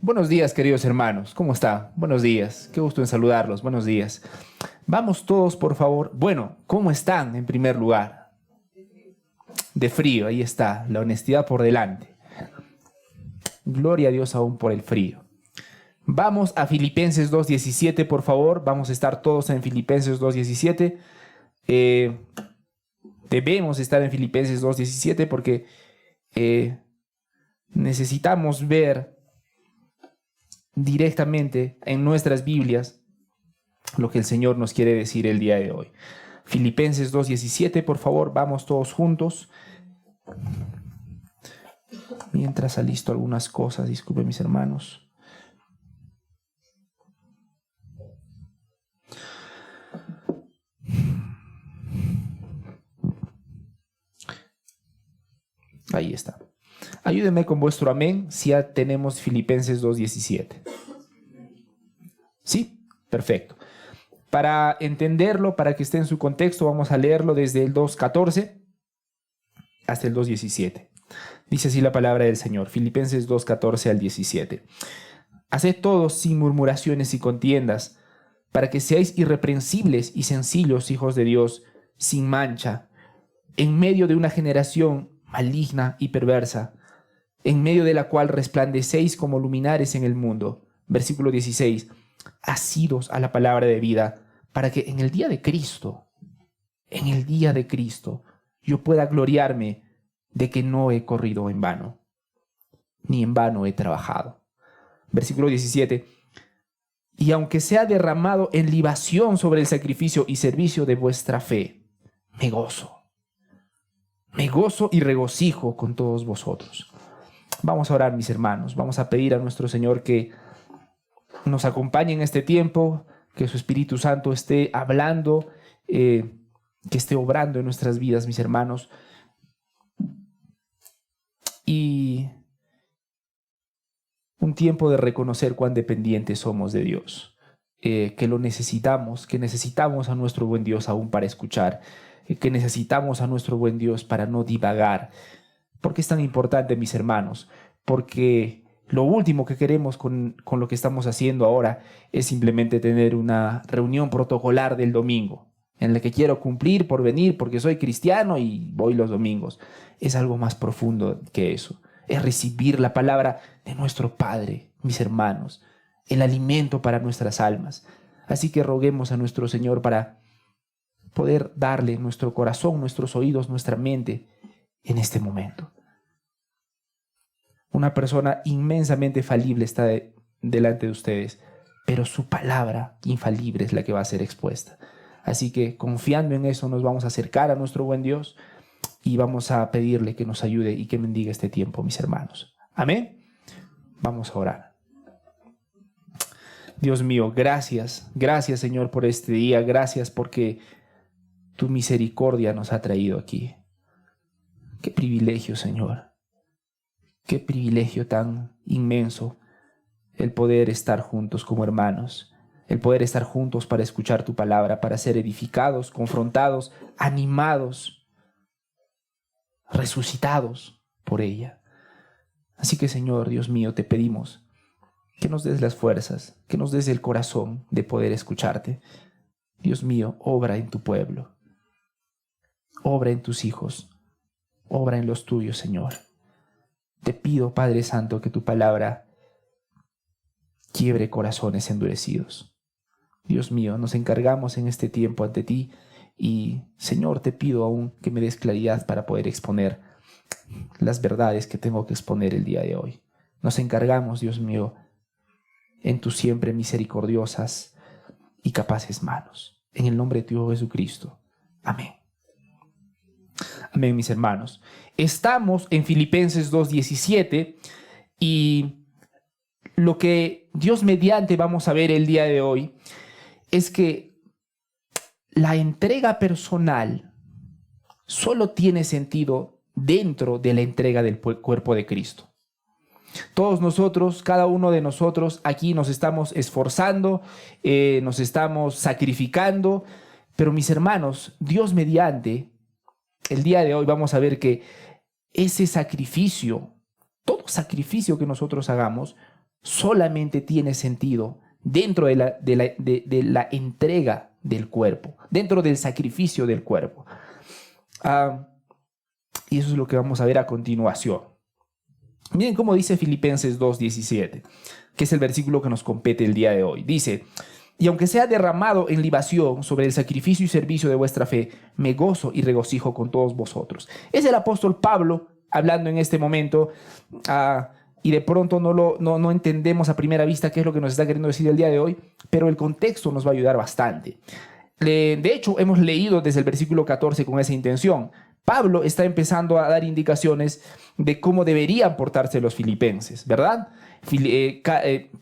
Buenos días, queridos hermanos. ¿Cómo está? Buenos días. Qué gusto en saludarlos. Buenos días. Vamos todos, por favor. Bueno, ¿cómo están en primer lugar? De frío, ahí está. La honestidad por delante. Gloria a Dios aún por el frío. Vamos a Filipenses 2:17, por favor. Vamos a estar todos en Filipenses 2:17. Debemos estar en Filipenses 2:17 porque necesitamos ver directamente en nuestras Biblias lo que el Señor nos quiere decir el día de hoy. Filipenses 2:17, por favor, vamos todos juntos. Mientras alisto algunas cosas, disculpen mis hermanos. Ahí está. Ayúdenme con vuestro amén si ya tenemos Filipenses 2:17. ¿Sí? Perfecto. Para entenderlo, para que esté en su contexto, vamos a leerlo desde el 2:14 hasta el 2:17. Dice así la palabra del Señor, Filipenses 2:14 al 17. Haced todo sin murmuraciones y contiendas, para que seáis irreprensibles y sencillos hijos de Dios, sin mancha, en medio de una generación maligna y perversa, en medio de la cual resplandecéis como luminares en el mundo. Versículo 16. Asidos a la palabra de vida, para que en el día de Cristo, yo pueda gloriarme de que no he corrido en vano, ni en vano he trabajado. Versículo 17. Y aunque sea derramado en libación sobre el sacrificio y servicio de vuestra fe, me gozo y regocijo con todos vosotros. Vamos a orar, mis hermanos. Vamos a pedir a nuestro Señor que nos acompañe en este tiempo, que su Espíritu Santo esté hablando, que esté obrando en nuestras vidas, mis hermanos. Y un tiempo de reconocer cuán dependientes somos de Dios, que lo necesitamos, que necesitamos a nuestro buen Dios aún para escuchar, que necesitamos a nuestro buen Dios para no divagar. ¿Por qué es tan importante, mis hermanos? Porque lo último que queremos con lo que estamos haciendo ahora es simplemente tener una reunión protocolar del domingo, en la que quiero cumplir por venir porque soy cristiano y voy los domingos. Es algo más profundo que eso. Es recibir la palabra de nuestro Padre, mis hermanos, el alimento para nuestras almas. Así que roguemos a nuestro Señor para poder darle nuestro corazón, nuestros oídos, nuestra mente en este momento. Una persona inmensamente falible está delante de ustedes, pero su palabra infalible es la que va a ser expuesta. Así que confiando en eso nos vamos a acercar a nuestro buen Dios y vamos a pedirle que nos ayude y que bendiga este tiempo, mis hermanos. Amén. Vamos a orar. Dios mío, gracias Señor por este día, gracias porque tu misericordia nos ha traído aquí. Qué privilegio, Señor. Qué privilegio tan inmenso el poder estar juntos como hermanos, el poder estar juntos para escuchar tu palabra, para ser edificados, confrontados, animados, resucitados por ella. Así que, Señor, Dios mío, te pedimos que nos des las fuerzas, que nos des el corazón de poder escucharte. Dios mío, obra en tu pueblo, obra en tus hijos, obra en los tuyos, Señor. Te pido, Padre Santo, que tu palabra quiebre corazones endurecidos. Dios mío, nos encargamos en este tiempo ante ti y, Señor, te pido aún que me des claridad para poder exponer las verdades que tengo que exponer el día de hoy. Nos encargamos, Dios mío, en tus siempre misericordiosas y capaces manos. En el nombre de tu Hijo Jesucristo. Amén. Amén, mis hermanos. Estamos en Filipenses 2:17 y lo que Dios mediante vamos a ver el día de hoy es que la entrega personal solo tiene sentido dentro de la entrega del cuerpo de Cristo. Todos nosotros, cada uno de nosotros aquí nos estamos esforzando, nos estamos sacrificando, pero mis hermanos, Dios mediante, el día de hoy vamos a ver que ese sacrificio, todo sacrificio que nosotros hagamos, solamente tiene sentido dentro de la entrega del cuerpo, dentro del sacrificio del cuerpo. Y eso es lo que vamos a ver a continuación. Miren cómo dice Filipenses 2:17, que es el versículo que nos compete el día de hoy. Dice: y aunque sea derramado en libación sobre el sacrificio y servicio de vuestra fe, me gozo y regocijo con todos vosotros. Es el apóstol Pablo hablando en este momento, y de pronto no entendemos a primera vista qué es lo que nos está queriendo decir el día de hoy, pero el contexto nos va a ayudar bastante. De hecho, hemos leído desde el versículo 14 con esa intención. Pablo está empezando a dar indicaciones de cómo deberían portarse los filipenses, ¿verdad?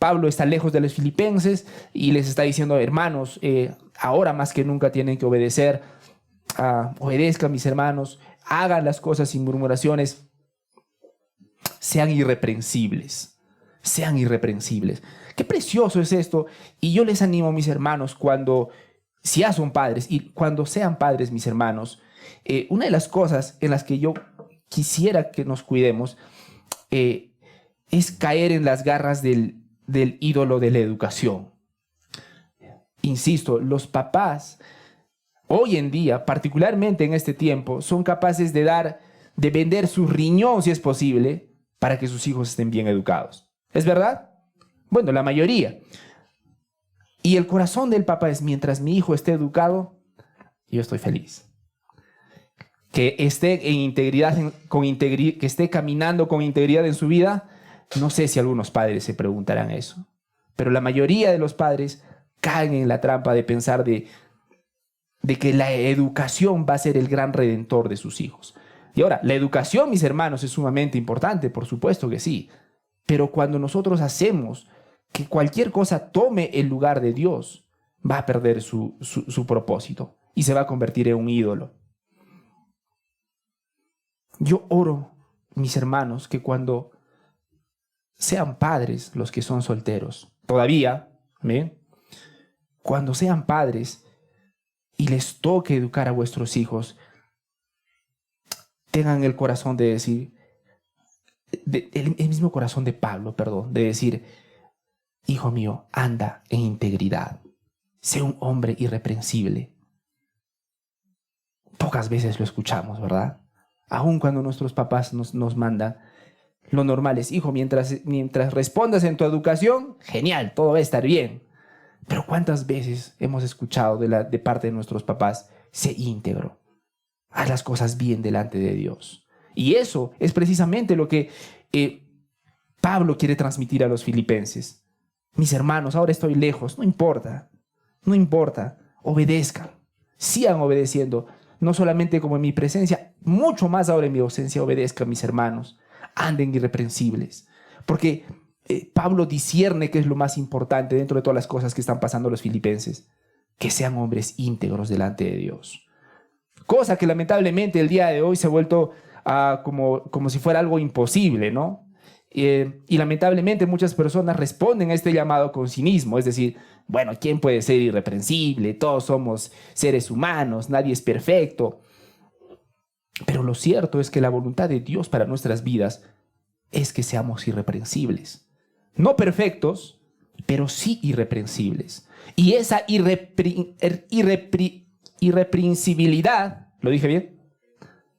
Pablo está lejos de los filipenses y les está diciendo: hermanos, ahora más que nunca tienen que obedecer. Obedezcan, mis hermanos, hagan las cosas sin murmuraciones, sean irreprensibles, sean irreprensibles. Qué precioso es esto. Y yo les animo, mis hermanos, si ya son padres y cuando sean padres, mis hermanos, una de las cosas en las que yo quisiera que nos cuidemos es caer en las garras del ídolo de la educación. Insisto, los papás hoy en día, particularmente en este tiempo, son capaces de vender su riñón, si es posible, para que sus hijos estén bien educados. ¿Es verdad? Bueno, la mayoría. Y el corazón del papá es: mientras mi hijo esté educado, yo estoy feliz. Que esté en integridad, que esté caminando con integridad en su vida. No sé si algunos padres se preguntarán eso, pero la mayoría de los padres caen en la trampa de pensar de que la educación va a ser el gran redentor de sus hijos. Y ahora, la educación, mis hermanos, es sumamente importante, por supuesto que sí, pero cuando nosotros hacemos que cualquier cosa tome el lugar de Dios, va a perder su propósito y se va a convertir en un ídolo. Yo oro, mis hermanos, que cuando sean padres los que son solteros, todavía, ¿bien? Cuando sean padres y les toque educar a vuestros hijos, tengan el corazón de decir, el mismo corazón de Pablo, perdón, de decir: hijo mío, anda en integridad, sé un hombre irreprensible. Pocas veces lo escuchamos, ¿verdad? Aun cuando nuestros papás nos mandan, lo normal es: hijo, mientras respondas en tu educación, genial, todo va a estar bien. Pero ¿cuántas veces hemos escuchado de parte de nuestros papás: sé íntegro, haz las cosas bien delante de Dios? Y eso es precisamente lo que Pablo quiere transmitir a los filipenses. Mis hermanos, ahora estoy lejos, no importa, obedezcan, sigan obedeciendo, no solamente como en mi presencia, mucho más ahora en mi ausencia. Obedezcan, mis hermanos, anden irreprensibles, porque Pablo discierne qué es lo más importante dentro de todas las cosas que están pasando a los filipenses: que sean hombres íntegros delante de Dios. Cosa que lamentablemente el día de hoy se ha vuelto como si fuera algo imposible, ¿no? Y lamentablemente muchas personas responden a este llamado con cinismo, es decir: bueno, ¿quién puede ser irreprensible? Todos somos seres humanos, nadie es perfecto. Pero lo cierto es que la voluntad de Dios para nuestras vidas es que seamos irreprensibles. No perfectos, pero sí irreprensibles. Y esa irreprensibilidad, ¿lo dije bien?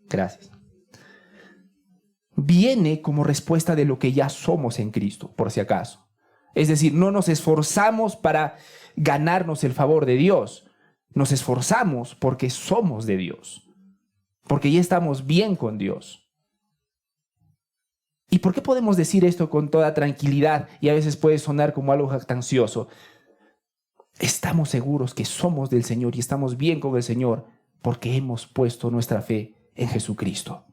Gracias. Viene como respuesta de lo que ya somos en Cristo, por si acaso. Es decir, no nos esforzamos para ganarnos el favor de Dios. Nos esforzamos porque somos de Dios, porque ya estamos bien con Dios. ¿Y por qué podemos decir esto con toda tranquilidad y a veces puede sonar como algo jactancioso? Estamos seguros que somos del Señor y estamos bien con el Señor porque hemos puesto nuestra fe en Jesucristo.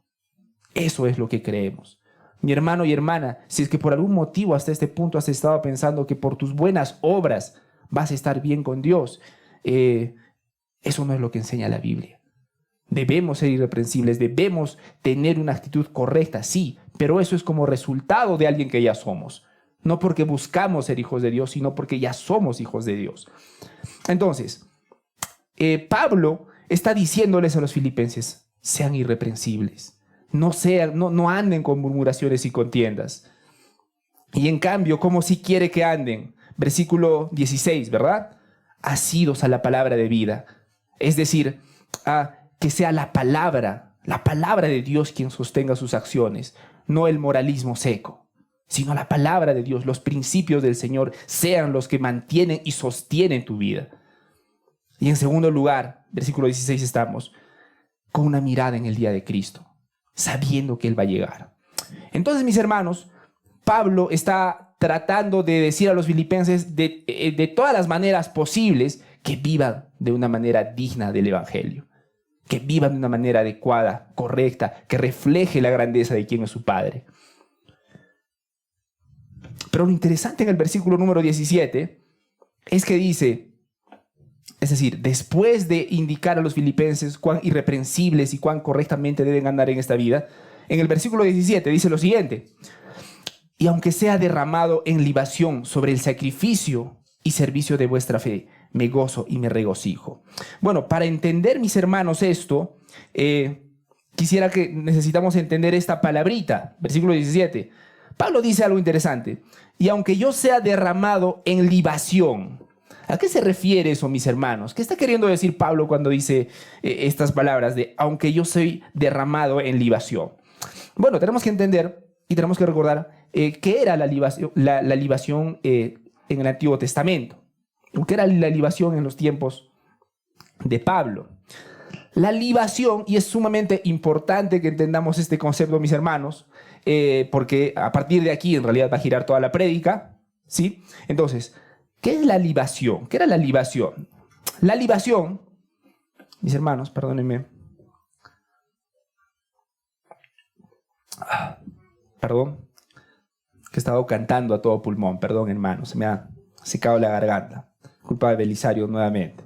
Eso es lo que creemos. Mi hermano y hermana, si es que por algún motivo hasta este punto has estado pensando que por tus buenas obras vas a estar bien con Dios, eso no es lo que enseña la Biblia. Debemos ser irreprensibles, debemos tener una actitud correcta, sí, pero eso es como resultado de alguien que ya somos. No porque buscamos ser hijos de Dios, sino porque ya somos hijos de Dios. Entonces, Pablo está diciéndoles a los filipenses: sean irreprensibles. No anden con murmuraciones y contiendas. Y en cambio, ¿cómo si quiere que anden? Versículo 16, ¿verdad? Asidos a la palabra de vida. Es decir, que sea la palabra de Dios quien sostenga sus acciones, no el moralismo seco, sino la palabra de Dios, los principios del Señor sean los que mantienen y sostienen tu vida. Y en segundo lugar, versículo 16 estamos, con una mirada en el día de Cristo, sabiendo que Él va a llegar. Entonces, mis hermanos, Pablo está tratando de decir a los filipenses de todas las maneras posibles que vivan de una manera digna del Evangelio, que vivan de una manera adecuada, correcta, que refleje la grandeza de quien es su Padre. Pero lo interesante en el versículo número 17 es que dice, es decir, después de indicar a los filipenses cuán irreprensibles y cuán correctamente deben andar en esta vida, en el versículo 17 dice lo siguiente: y aunque sea derramado en libación sobre el sacrificio y servicio de vuestra fe, me gozo y me regocijo. Bueno, para entender, mis hermanos, esto, necesitamos entender esta palabrita, versículo 17. Pablo dice algo interesante: y aunque yo sea derramado en libación. ¿A qué se refiere eso, mis hermanos? ¿Qué está queriendo decir Pablo cuando dice estas palabras de aunque yo soy derramado en libación? Bueno, tenemos que entender y tenemos que recordar qué era la libación en el Antiguo Testamento. ¿Qué era la libación en los tiempos de Pablo? La libación, y es sumamente importante que entendamos este concepto, mis hermanos, porque a partir de aquí en realidad va a girar toda la prédica, ¿sí? Entonces, ¿qué es la libación? ¿Qué era la libación? La libación, mis hermanos, perdónenme. Perdón, que he estado cantando a todo pulmón. Perdón, hermano, se me ha secado la garganta. Culpa de Belisario nuevamente.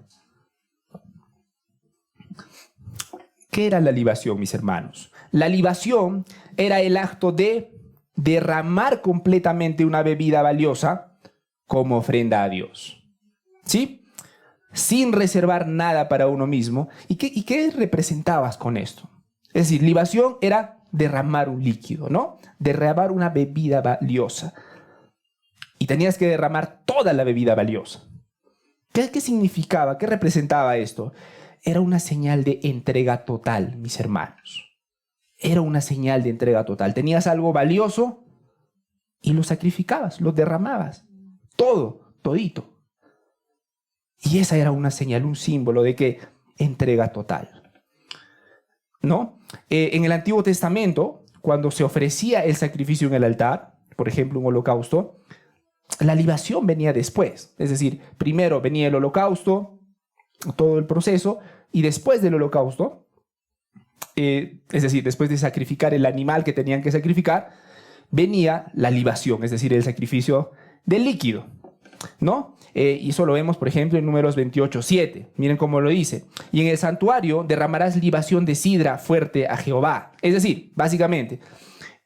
¿Qué era la libación, mis hermanos? La libación era el acto de derramar completamente una bebida valiosa como ofrenda a Dios, ¿sí? Sin reservar nada para uno mismo. ¿Y qué representabas con esto? Es decir, libación era derramar un líquido, ¿no? Derramar una bebida valiosa. Y tenías que derramar toda la bebida valiosa. ¿Qué significaba? ¿Qué representaba esto? Era una señal de entrega total, mis hermanos. Era una señal de entrega total. Tenías algo valioso y lo sacrificabas, lo derramabas. Todo, todito. Y esa era una señal, un símbolo de que entrega total, ¿no? En el Antiguo Testamento, cuando se ofrecía el sacrificio en el altar, por ejemplo, un holocausto, la libación venía después. Es decir, primero venía el holocausto, todo el proceso, y después del holocausto, es decir, después de sacrificar el animal que tenían que sacrificar, venía la libación, es decir, el sacrificio del líquido, ¿no? Y eso lo vemos, por ejemplo, en Números 28:7. Miren cómo lo dice. Y en el santuario derramarás libación de sidra fuerte a Jehová. Es decir, básicamente,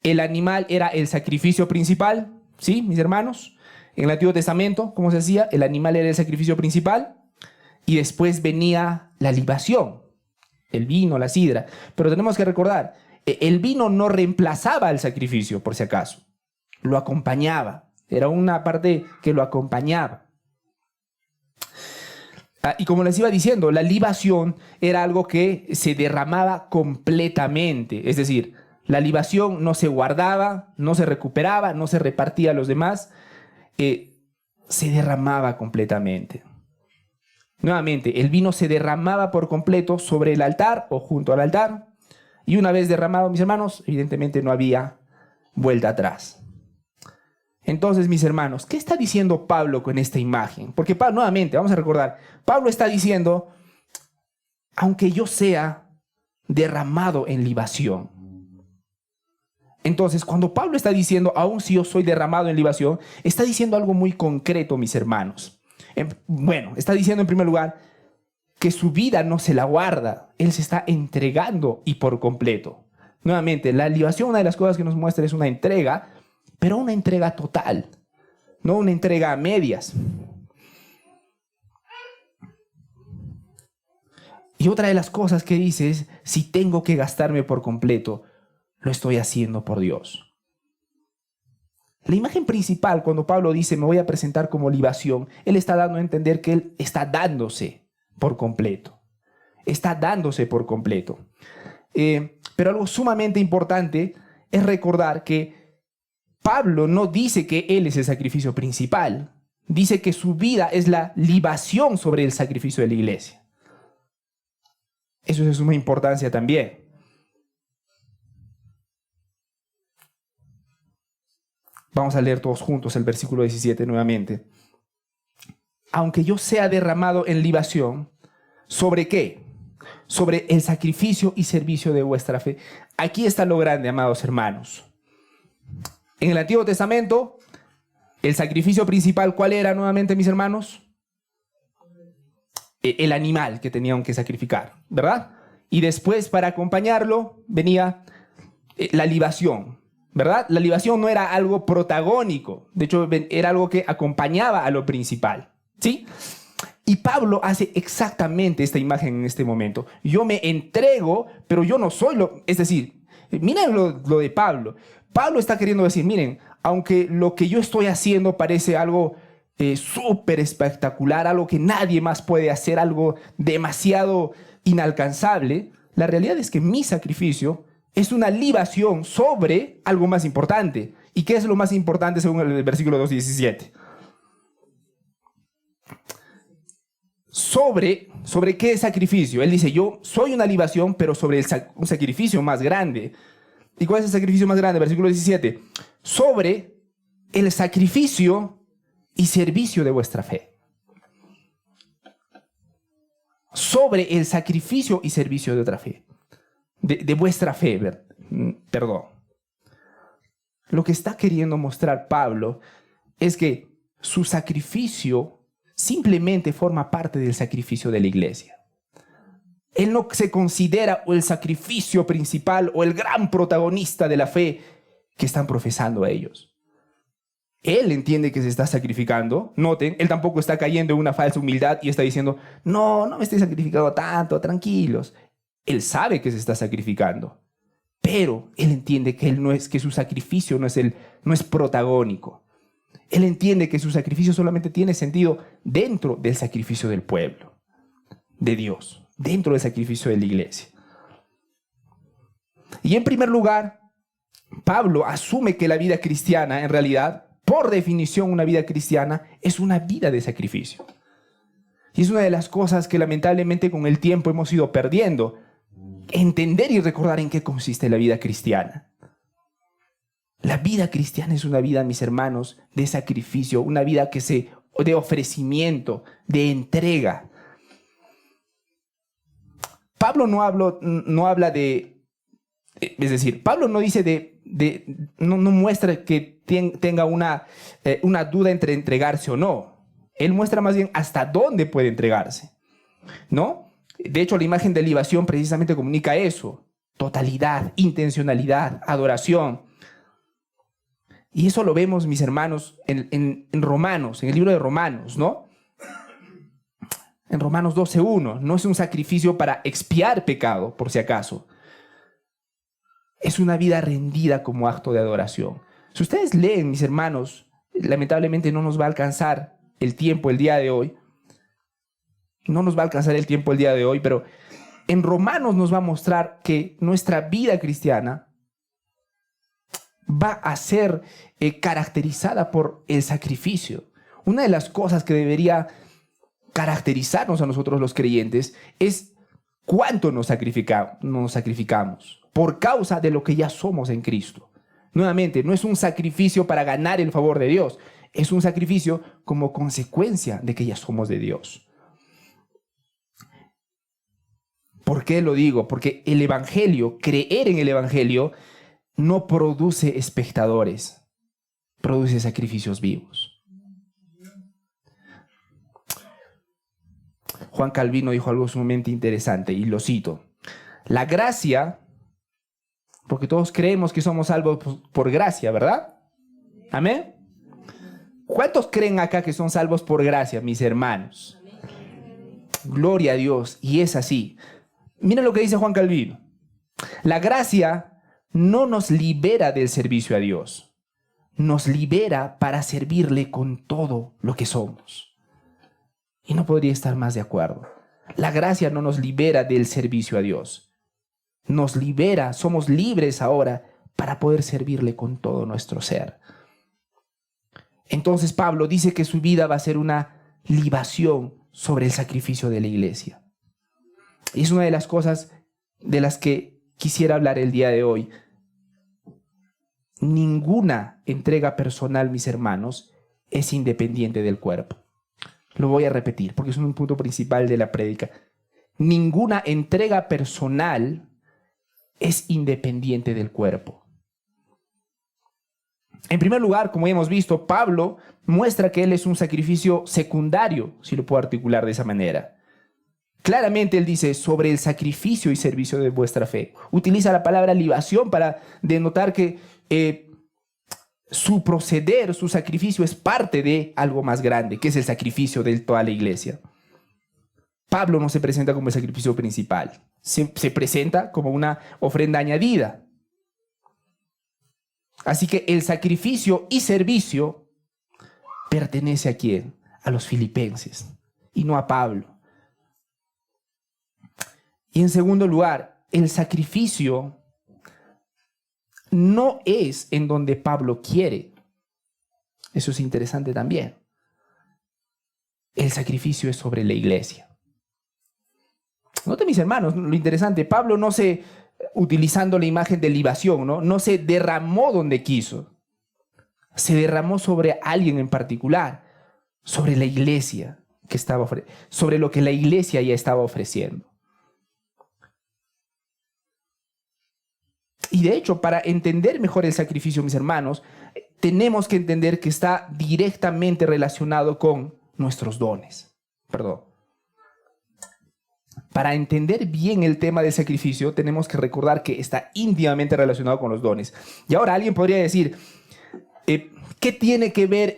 el animal era el sacrificio principal, ¿sí, mis hermanos? En el Antiguo Testamento, ¿cómo se hacía? El animal era el sacrificio principal y después venía la libación, el vino, la sidra. Pero tenemos que recordar, el vino no reemplazaba el sacrificio, por si acaso. Lo acompañaba. Era una parte que lo acompañaba. Y como les iba diciendo, la libación era algo que se derramaba completamente. Es decir, la libación no se guardaba, no se recuperaba, no se repartía a los demás. Se derramaba completamente. Nuevamente, el vino se derramaba por completo sobre el altar o junto al altar. Y una vez derramado, mis hermanos, evidentemente no había vuelta atrás. Entonces, mis hermanos, ¿qué está diciendo Pablo con esta imagen? Porque nuevamente, vamos a recordar, Pablo está diciendo, aunque yo sea derramado en libación. Entonces, cuando Pablo está diciendo, aun si yo soy derramado en libación, está diciendo algo muy concreto, mis hermanos. Bueno, está diciendo en primer lugar que su vida no se la guarda, él se está entregando y por completo. Nuevamente, la libación, una de las cosas que nos muestra es una entrega, pero una entrega total, no una entrega a medias. Y otra de las cosas que dice es, si tengo que gastarme por completo, lo estoy haciendo por Dios. La imagen principal, cuando Pablo dice, me voy a presentar como libación, él está dando a entender que él está dándose por completo. Está dándose por completo. Pero algo sumamente importante es recordar que Pablo no dice que él es el sacrificio principal. Dice que su vida es la libación sobre el sacrificio de la iglesia. Eso es de suma importancia también. Vamos a leer todos juntos el versículo 17 nuevamente. Aunque yo sea derramado en libación, ¿sobre qué? Sobre el sacrificio y servicio de vuestra fe. Aquí está lo grande, amados hermanos. En el Antiguo Testamento, el sacrificio principal, ¿cuál era nuevamente, mis hermanos? El animal que tenían que sacrificar, ¿verdad? Y después, para acompañarlo, venía la libación, ¿verdad? La libación no era algo protagónico, de hecho era algo que acompañaba a lo principal, ¿sí? Y Pablo hace exactamente esta imagen en este momento. Yo me entrego, pero yo no soy lo... Es decir, miren lo de Pablo. Pablo está queriendo decir, miren, aunque lo que yo estoy haciendo parece algo súper espectacular, algo que nadie más puede hacer, algo demasiado inalcanzable, la realidad es que mi sacrificio es una libación sobre algo más importante. ¿Y qué es lo más importante según el versículo 2:17? ¿Sobre qué sacrificio? Él dice, yo soy una libación, pero sobre un sacrificio más grande. ¿Y cuál es el sacrificio más grande? Versículo 17. Sobre el sacrificio y servicio de vuestra fe. Sobre el sacrificio y servicio de otra fe. De vuestra fe, perdón. Lo que está queriendo mostrar Pablo es que su sacrificio simplemente forma parte del sacrificio de la iglesia. Él no se considera el sacrificio principal o el gran protagonista de la fe que están profesando ellos. Él entiende que se está sacrificando. Noten, él tampoco está cayendo en una falsa humildad y está diciendo, no me estoy sacrificando tanto, tranquilos. Él sabe que se está sacrificando, pero él entiende que su sacrificio no es protagónico. Él entiende que su sacrificio solamente tiene sentido dentro del sacrificio del pueblo, de Dios, dentro del sacrificio de la iglesia. Y en primer lugar, Pablo asume que la vida cristiana, en realidad, por definición, una vida cristiana es una vida de sacrificio. Y es una de las cosas que lamentablemente con el tiempo hemos ido perdiendo. Entender y recordar en qué consiste la vida cristiana. La vida cristiana es una vida, mis hermanos, de sacrificio, una vida de ofrecimiento, de entrega. Pablo no habla de, es decir, Pablo no dice no muestra que tenga una duda entre entregarse o no. Él muestra más bien hasta dónde puede entregarse, ¿no? De hecho, la imagen de libación precisamente comunica eso: totalidad, intencionalidad, adoración. Y eso lo vemos, mis hermanos, en Romanos, en el libro de Romanos, ¿no? En Romanos 12:1, no es un sacrificio para expiar pecado, por si acaso. Es una vida rendida como acto de adoración. Si ustedes leen, mis hermanos, lamentablemente no nos va a alcanzar el tiempo el día de hoy. No nos va a alcanzar el tiempo el día de hoy, pero en Romanos nos va a mostrar que nuestra vida cristiana va a ser caracterizada por el sacrificio. Una de las cosas que debería caracterizarnos a nosotros los creyentes es cuánto nos sacrificamos por causa de lo que ya somos en Cristo. Nuevamente, no es un sacrificio para ganar el favor de Dios, es un sacrificio como consecuencia de que ya somos de Dios. ¿Por qué lo digo? Porque el Evangelio, creer en el Evangelio, no produce espectadores, produce sacrificios vivos. Juan Calvino dijo algo sumamente interesante y lo cito: la gracia, porque todos creemos que somos salvos por gracia, ¿verdad? ¿Amén? ¿Cuántos creen acá que son salvos por gracia, mis hermanos? Gloria a Dios, y es así. Miren lo que dice Juan Calvino: la gracia no nos libera del servicio a Dios, nos libera para servirle con todo lo que somos. Y no podría estar más de acuerdo. La gracia no nos libera del servicio a Dios. Nos libera, somos libres ahora para poder servirle con todo nuestro ser. Entonces Pablo dice que su vida va a ser una libación sobre el sacrificio de la iglesia. Y es una de las cosas de las que quisiera hablar el día de hoy. Ninguna entrega personal, mis hermanos, es independiente del cuerpo. Lo voy a repetir porque es un punto principal de la prédica. Ninguna entrega personal es independiente del cuerpo. En primer lugar, como ya hemos visto, Pablo muestra que él es un sacrificio secundario, si lo puedo articular de esa manera. Claramente él dice sobre el sacrificio y servicio de vuestra fe. Utiliza la palabra libación para denotar que su proceder, su sacrificio es parte de algo más grande, que es el sacrificio de toda la iglesia. Pablo no se presenta como el sacrificio principal, se presenta como una ofrenda añadida. Así que el sacrificio y servicio pertenece ¿a quién? A los filipenses y no a Pablo. Y en segundo lugar, el sacrificio no es en donde Pablo quiere. Eso es interesante también. El sacrificio es sobre la iglesia. Noten, mis hermanos, lo interesante, Pablo no se, utilizando la imagen de libación, no se derramó donde quiso. Se derramó sobre alguien en particular, sobre la iglesia que estaba sobre lo que la iglesia ya estaba ofreciendo. Y de hecho, para entender mejor el sacrificio, mis hermanos, tenemos que entender que está directamente relacionado con nuestros dones. Para entender bien el tema del sacrificio, tenemos que recordar que está íntimamente relacionado con los dones. Y ahora alguien podría decir, ¿qué tiene que ver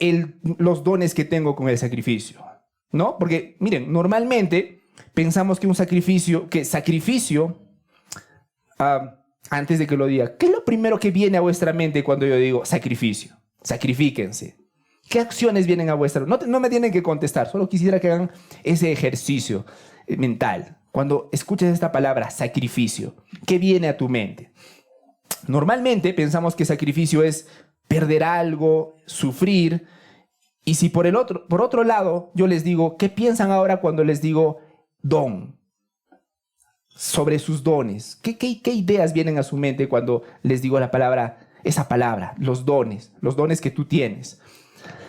los dones que tengo con el sacrificio? ¿No? Porque, miren, normalmente pensamos que antes de que lo diga, ¿qué es lo primero que viene a vuestra mente cuando yo digo sacrificio? Sacrifíquense. ¿Qué acciones vienen a vuestra mente? No me tienen que contestar, solo quisiera que hagan ese ejercicio mental. Cuando escuchas esta palabra, sacrificio, ¿qué viene a tu mente? Normalmente pensamos que sacrificio es perder algo, sufrir. Y si por otro lado yo les digo, ¿qué piensan ahora cuando les digo don? Sobre sus dones. ¿Qué ideas vienen a su mente cuando les digo esa palabra, los dones que tú tienes?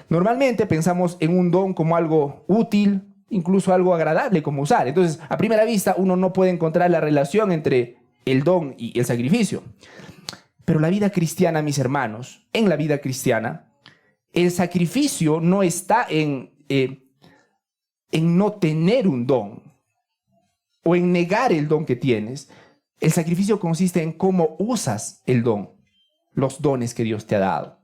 Normalmente pensamos en un don como algo útil, incluso algo agradable como usar. Entonces, a primera vista, uno no puede encontrar la relación entre el don y el sacrificio. Pero la vida cristiana, mis hermanos, en la vida cristiana, el sacrificio no está en no tener un don o en negar el don que tienes. El sacrificio consiste en cómo usas el don, los dones que Dios te ha dado.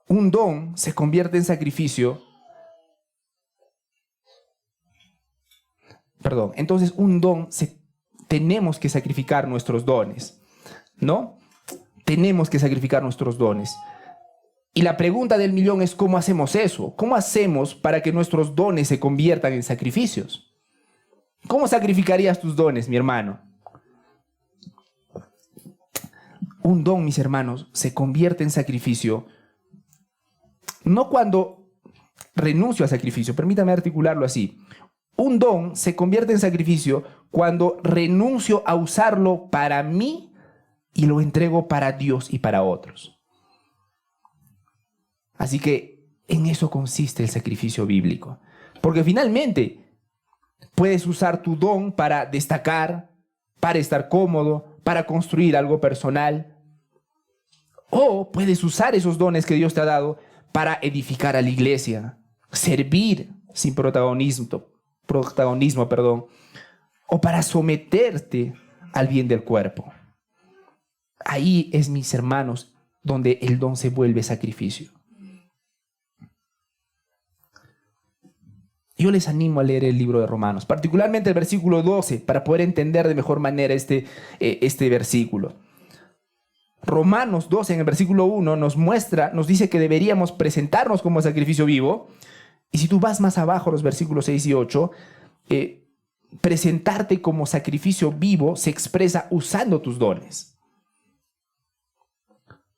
Un don se convierte en sacrificio. Entonces tenemos que sacrificar nuestros dones, ¿no? Tenemos que sacrificar nuestros dones. Y la pregunta del millón es, ¿cómo hacemos eso? ¿Cómo hacemos para que nuestros dones se conviertan en sacrificios? ¿Cómo sacrificarías tus dones, mi hermano? Un don, mis hermanos, se convierte en sacrificio no cuando renuncio al sacrificio. Permítame articularlo así. Un don se convierte en sacrificio cuando renuncio a usarlo para mí y lo entrego para Dios y para otros. Así que en eso consiste el sacrificio bíblico. Porque finalmente puedes usar tu don para destacar, para estar cómodo, para construir algo personal. O puedes usar esos dones que Dios te ha dado para edificar a la iglesia, servir sin protagonismo, o para someterte al bien del cuerpo. Ahí es, mis hermanos, donde el don se vuelve sacrificio. Yo les animo a leer el libro de Romanos, particularmente el versículo 12, para poder entender de mejor manera este versículo. Romanos 12, en el versículo 1, nos dice que deberíamos presentarnos como sacrificio vivo. Y si tú vas más abajo, los versículos 6 y 8, presentarte como sacrificio vivo se expresa usando tus dones.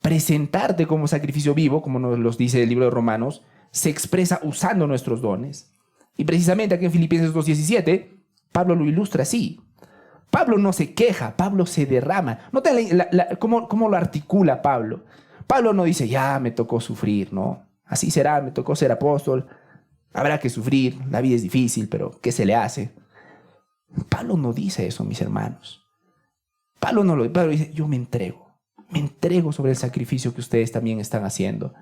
Presentarte como sacrificio vivo, como nos los dice el libro de Romanos, se expresa usando nuestros dones. Y precisamente aquí en Filipenses 2:17, Pablo lo ilustra así. Pablo no se queja, Pablo se derrama. Noten cómo lo articula Pablo. Pablo no dice, ya me tocó sufrir, no. Así será, me tocó ser apóstol. Habrá que sufrir, la vida es difícil, pero ¿qué se le hace? Pablo no dice eso, mis hermanos. Pablo dice, yo me entrego sobre el sacrificio que ustedes también están haciendo.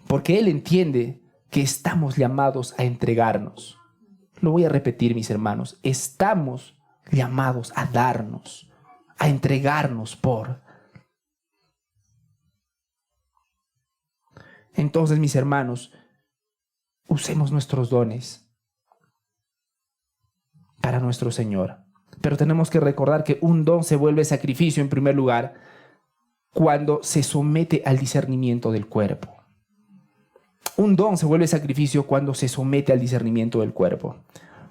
Porque él entiende que estamos llamados a entregarnos. Lo voy a repetir, mis hermanos, estamos llamados a darnos, a entregarnos por. Entonces, mis hermanos, usemos nuestros dones para nuestro Señor. Pero tenemos que recordar que un don se vuelve sacrificio en primer lugar cuando se somete al discernimiento del cuerpo. Un don se vuelve sacrificio cuando se somete al discernimiento del cuerpo.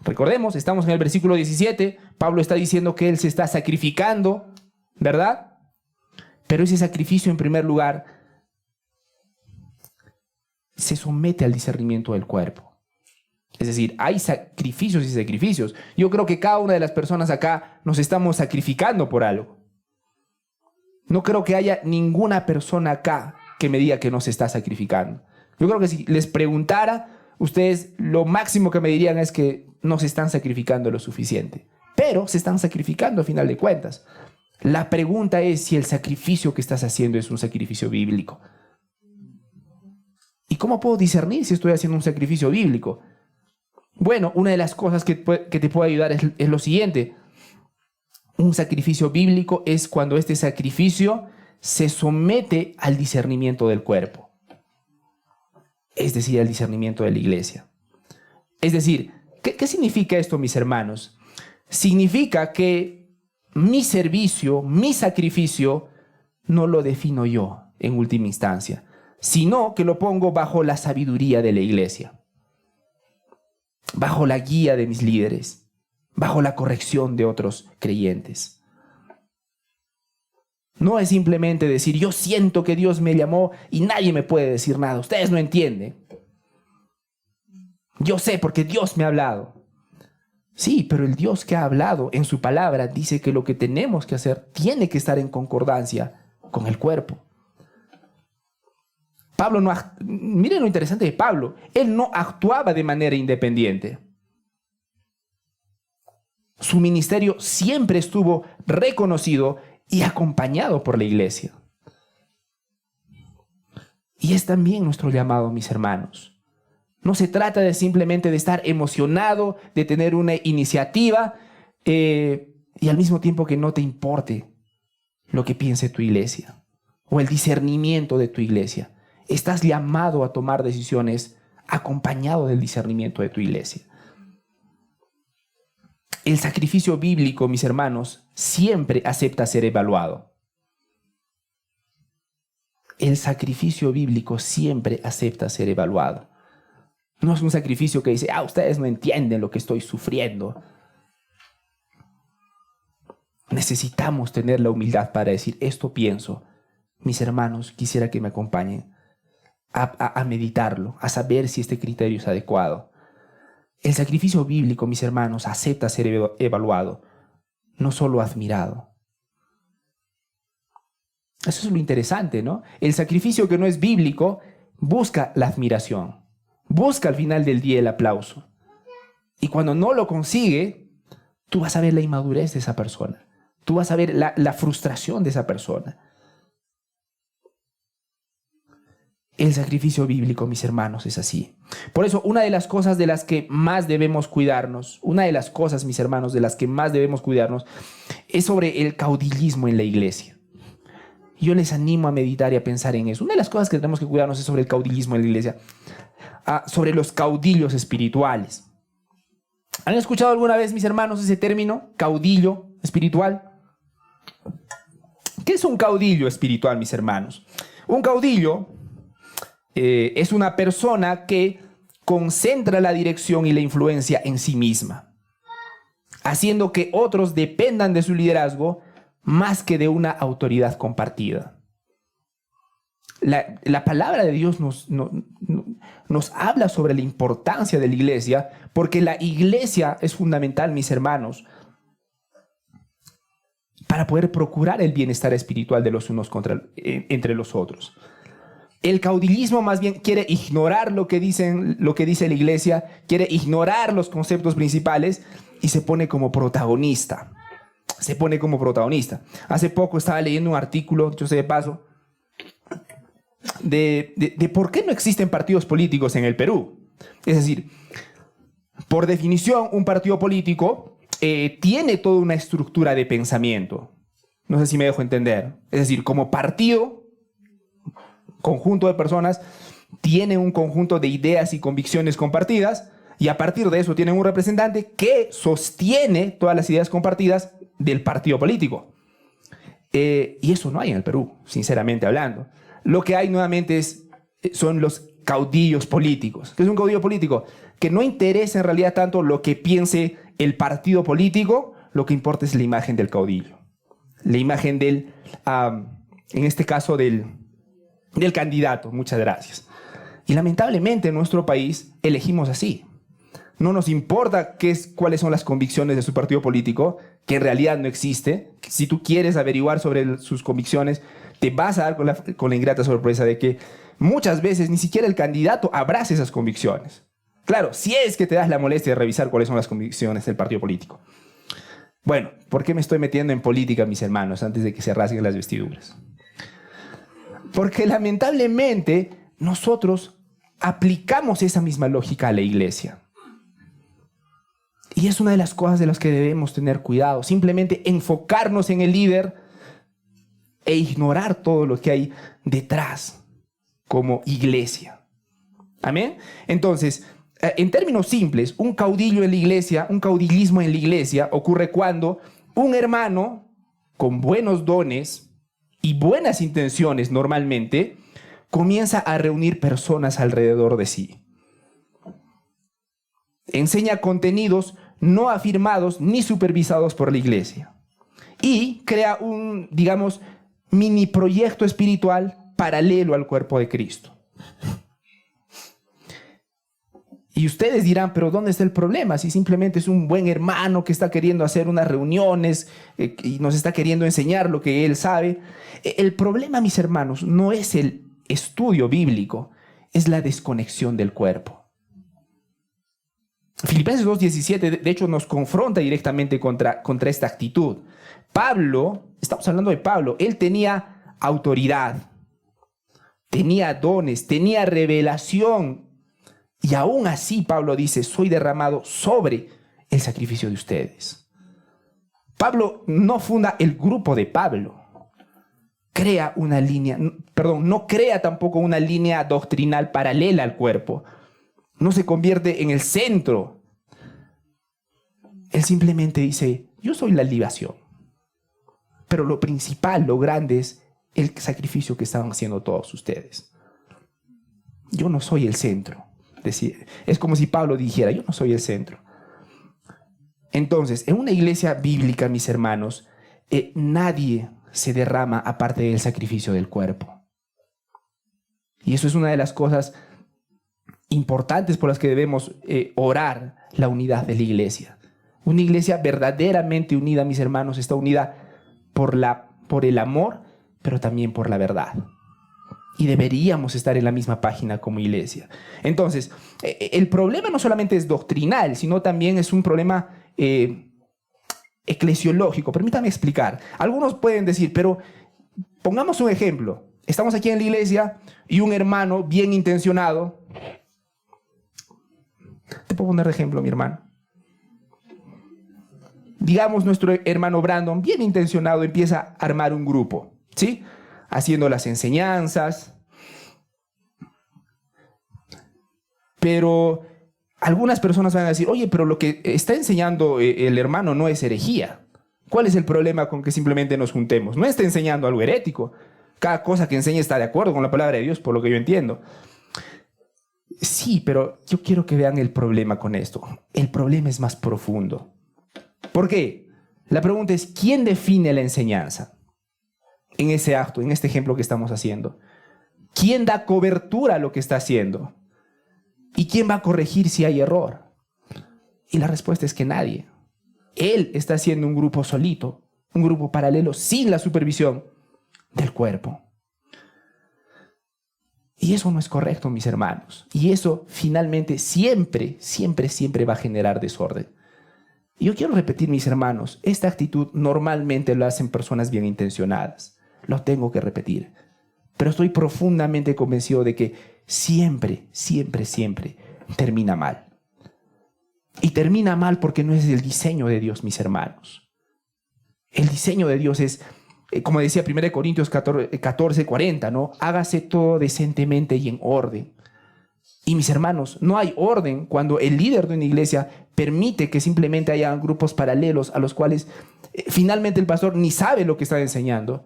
Recordemos, estamos en el versículo 17, Pablo está diciendo que él se está sacrificando, ¿verdad? Pero ese sacrificio en primer lugar se somete al discernimiento del cuerpo. Es decir, hay sacrificios y sacrificios. Yo creo que cada una de las personas acá nos estamos sacrificando por algo. No creo que haya ninguna persona acá que me diga que no se está sacrificando. Yo creo que si les preguntara, ustedes lo máximo que me dirían es que no se están sacrificando lo suficiente. Pero se están sacrificando a final de cuentas. La pregunta es si el sacrificio que estás haciendo es un sacrificio bíblico. ¿Y cómo puedo discernir si estoy haciendo un sacrificio bíblico? Bueno, una de las cosas que te puede ayudar es lo siguiente. Un sacrificio bíblico es cuando este sacrificio se somete al discernimiento del cuerpo. Es decir, al discernimiento de la iglesia. Es decir, ¿qué significa esto, mis hermanos? Significa que mi servicio, mi sacrificio, no lo defino yo en última instancia, sino que lo pongo bajo la sabiduría de la iglesia, bajo la guía de mis líderes, bajo la corrección de otros creyentes. No es simplemente decir, yo siento que Dios me llamó y nadie me puede decir nada. Ustedes no entienden. Yo sé porque Dios me ha hablado. Sí, pero el Dios que ha hablado en su palabra dice que lo que tenemos que hacer tiene que estar en concordancia con el cuerpo. Miren lo interesante de Pablo. Él no actuaba de manera independiente. Su ministerio siempre estuvo reconocido y acompañado por la iglesia. Y es también nuestro llamado, mis hermanos. No se trata de simplemente de estar emocionado, de tener una iniciativa y al mismo tiempo que no te importe lo que piense tu iglesia o el discernimiento de tu iglesia. Estás llamado a tomar decisiones acompañado del discernimiento de tu iglesia. El sacrificio bíblico, mis hermanos, siempre acepta ser evaluado. El sacrificio bíblico siempre acepta ser evaluado. No es un sacrificio que dice, ustedes no entienden lo que estoy sufriendo. Necesitamos tener la humildad para decir, esto pienso. Mis hermanos, quisiera que me acompañen a meditarlo, a saber si este criterio es adecuado. El sacrificio bíblico, mis hermanos, acepta ser evaluado, no solo admirado. Eso es lo interesante, ¿no? El sacrificio que no es bíblico busca la admiración, busca al final del día el aplauso. Y cuando no lo consigue, tú vas a ver la inmadurez de esa persona, tú vas a ver la frustración de esa persona. El sacrificio bíblico, mis hermanos, es así. Por eso, una de las cosas de las que más debemos cuidarnos, es sobre el caudillismo en la iglesia. Yo les animo a meditar y a pensar en eso. Una de las cosas que tenemos que cuidarnos es sobre el caudillismo en la iglesia, sobre los caudillos espirituales. ¿Han escuchado alguna vez, mis hermanos, ese término, caudillo espiritual? ¿Qué es un caudillo espiritual, mis hermanos? Un caudillo es una persona que concentra la dirección y la influencia en sí misma, haciendo que otros dependan de su liderazgo más que de una autoridad compartida. La palabra de Dios nos habla sobre la importancia de la iglesia, porque la iglesia es fundamental, mis hermanos, para poder procurar el bienestar espiritual de los unos entre los otros. El caudillismo más bien quiere ignorar lo que dice la iglesia, quiere ignorar los conceptos principales y se pone como protagonista. Hace poco estaba leyendo un artículo, yo sé de paso, de por qué no existen partidos políticos en el Perú. Es decir, por definición, un partido político tiene toda una estructura de pensamiento. No sé si me dejo entender. Es decir, como partido, conjunto de personas, tiene un conjunto de ideas y convicciones compartidas, y a partir de eso tienen un representante que sostiene todas las ideas compartidas del partido político. Y eso no hay en el Perú, sinceramente hablando. Lo que hay nuevamente son los caudillos políticos. ¿Qué es un caudillo político? Que no interesa en realidad tanto lo que piense el partido político, lo que importa es la imagen del caudillo. La imagen en este caso del candidato. Muchas gracias. Y lamentablemente en nuestro país elegimos así. No nos importa cuáles son las convicciones de su partido político, que en realidad no existe. Si tú quieres averiguar sobre sus convicciones, te vas a dar con la ingrata sorpresa de que muchas veces ni siquiera el candidato abraza esas convicciones. Claro, si es que te das la molestia de revisar cuáles son las convicciones del partido político. Bueno, ¿por qué me estoy metiendo en política, mis hermanos, antes de que se rasguen las vestiduras? Porque lamentablemente nosotros aplicamos esa misma lógica a la iglesia. Y es una de las cosas de las que debemos tener cuidado. Simplemente enfocarnos en el líder e ignorar todo lo que hay detrás como iglesia. ¿Amén? Entonces, en términos simples, un caudillo en la iglesia, un caudillismo en la iglesia ocurre cuando un hermano con buenos dones y buenas intenciones normalmente comienza a reunir personas alrededor de sí. Enseña contenidos no afirmados ni supervisados por la iglesia. Y crea un, digamos, mini proyecto espiritual paralelo al cuerpo de Cristo. Y ustedes dirán, pero ¿dónde está el problema? Si simplemente es un buen hermano que está queriendo hacer unas reuniones y nos está queriendo enseñar lo que él sabe. El problema, mis hermanos, no es el estudio bíblico, es la desconexión del cuerpo. Filipenses 2:17, de hecho, nos confronta directamente contra esta actitud. Pablo, estamos hablando de Pablo, él tenía autoridad, tenía dones, tenía revelación. Y aún así Pablo dice, soy derramado sobre el sacrificio de ustedes. Pablo no funda el grupo de Pablo. No crea tampoco una línea doctrinal paralela al cuerpo. No se convierte en el centro. Él simplemente dice, yo soy la libación. Pero lo principal, lo grande es el sacrificio que estaban haciendo todos ustedes. Yo no soy el centro. Es como si Pablo dijera, yo no soy el centro. Entonces, en una iglesia bíblica, mis hermanos, nadie se derrama aparte del sacrificio del cuerpo. Y eso es una de las cosas importantes por las que debemos orar la unidad de la iglesia. Una iglesia verdaderamente unida, mis hermanos, está unida por el amor, pero también por la verdad. Y deberíamos estar en la misma página como iglesia. Entonces, el problema no solamente es doctrinal, sino también es un problema eclesiológico. Permítame explicar. Algunos pueden decir, pero pongamos un ejemplo. Estamos aquí en la iglesia y un hermano bien intencionado. Te puedo poner de ejemplo, mi hermano. Digamos, nuestro hermano Brandon, bien intencionado, empieza a armar un grupo, ¿sí? Haciendo las enseñanzas. Pero algunas personas van a decir, oye, pero lo que está enseñando el hermano no es herejía. ¿Cuál es el problema con que simplemente nos juntemos? No está enseñando algo herético. Cada cosa que enseña está de acuerdo con la palabra de Dios, por lo que yo entiendo. Sí, pero yo quiero que vean el problema con esto. El problema es más profundo. ¿Por qué? La pregunta es, ¿quién define la enseñanza en ese acto, en este ejemplo que estamos haciendo? ¿Quién da cobertura a lo que está haciendo? ¿Y quién va a corregir si hay error? Y la respuesta es que nadie. Él está haciendo un grupo solito, un grupo paralelo, sin la supervisión del cuerpo. Y eso no es correcto, mis hermanos. Y eso finalmente siempre va a generar desorden. Y yo quiero repetir, mis hermanos, esta actitud normalmente lo hacen personas bien intencionadas. Lo tengo que repetir. Pero estoy profundamente convencido de que siempre termina mal. Y termina mal porque no es el diseño de Dios, mis hermanos. El diseño de Dios es, como decía 1 Corintios 14:40, ¿no? Hágase todo decentemente y en orden. Y mis hermanos, no hay orden cuando el líder de una iglesia permite que simplemente haya grupos paralelos a los cuales finalmente el pastor ni sabe lo que está enseñando.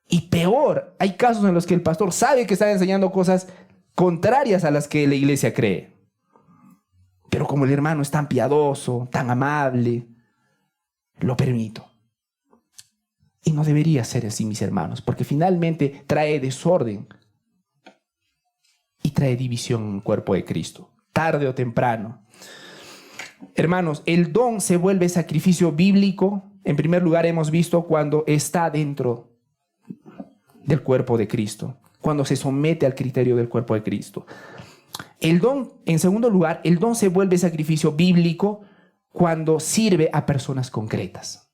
Y peor, hay casos en los que el pastor sabe que está enseñando cosas contrarias a las que la iglesia cree. Pero como el hermano es tan piadoso, tan amable, lo permito. Y no debería ser así, mis hermanos, porque finalmente trae desorden y trae división en el cuerpo de Cristo, tarde o temprano. Hermanos, el don se vuelve sacrificio bíblico. En primer lugar, hemos visto cuando está dentro del cuerpo de Cristo, cuando se somete al criterio del cuerpo de Cristo. El don, en segundo lugar, el don se vuelve sacrificio bíblico cuando sirve a personas concretas.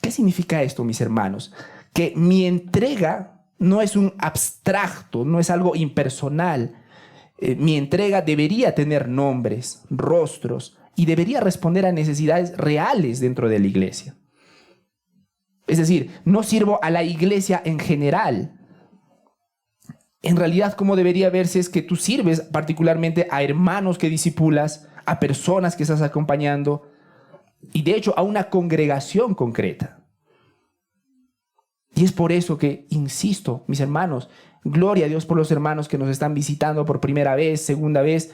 ¿Qué significa esto, mis hermanos? Que mi entrega no es un abstracto, no es algo impersonal. Mi entrega debería tener nombres, rostros y debería responder a necesidades reales dentro de la iglesia. Es decir, no sirvo a la iglesia en general. En realidad, como debería verse es que tú sirves particularmente a hermanos que discipulas, a personas que estás acompañando y de hecho a una congregación concreta. Y es por eso que, insisto, mis hermanos, gloria a Dios por los hermanos que nos están visitando por primera vez, segunda vez.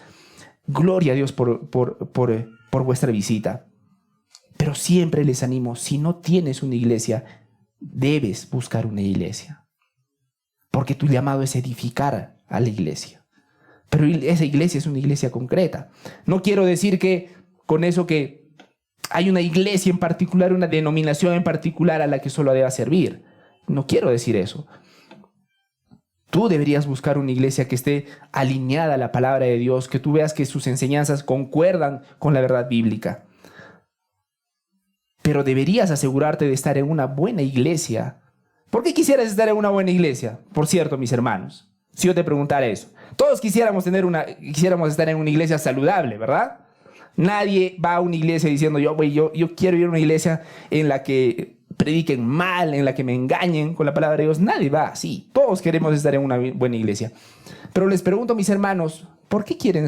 Gloria a Dios por vuestra visita. Pero siempre les animo, si no tienes una iglesia, debes buscar una iglesia. Porque tu llamado es edificar a la iglesia. Pero esa iglesia es una iglesia concreta. No quiero decir que con eso que hay una iglesia en particular, una denominación en particular a la que solo deba servir. No quiero decir eso. Tú deberías buscar una iglesia que esté alineada a la palabra de Dios, que tú veas que sus enseñanzas concuerdan con la verdad bíblica. Pero deberías asegurarte de estar en una buena iglesia. ¿Por qué quisieras estar en una buena iglesia? Por cierto, mis hermanos, si yo te preguntara eso. Todos quisiéramos estar en una iglesia saludable, ¿verdad? Nadie va a una iglesia diciendo, yo quiero ir a una iglesia en la que prediquen mal, en la que me engañen con la palabra de Dios. Nadie va así. Todos queremos estar en una buena iglesia. Pero les pregunto, mis hermanos, ¿por qué quieren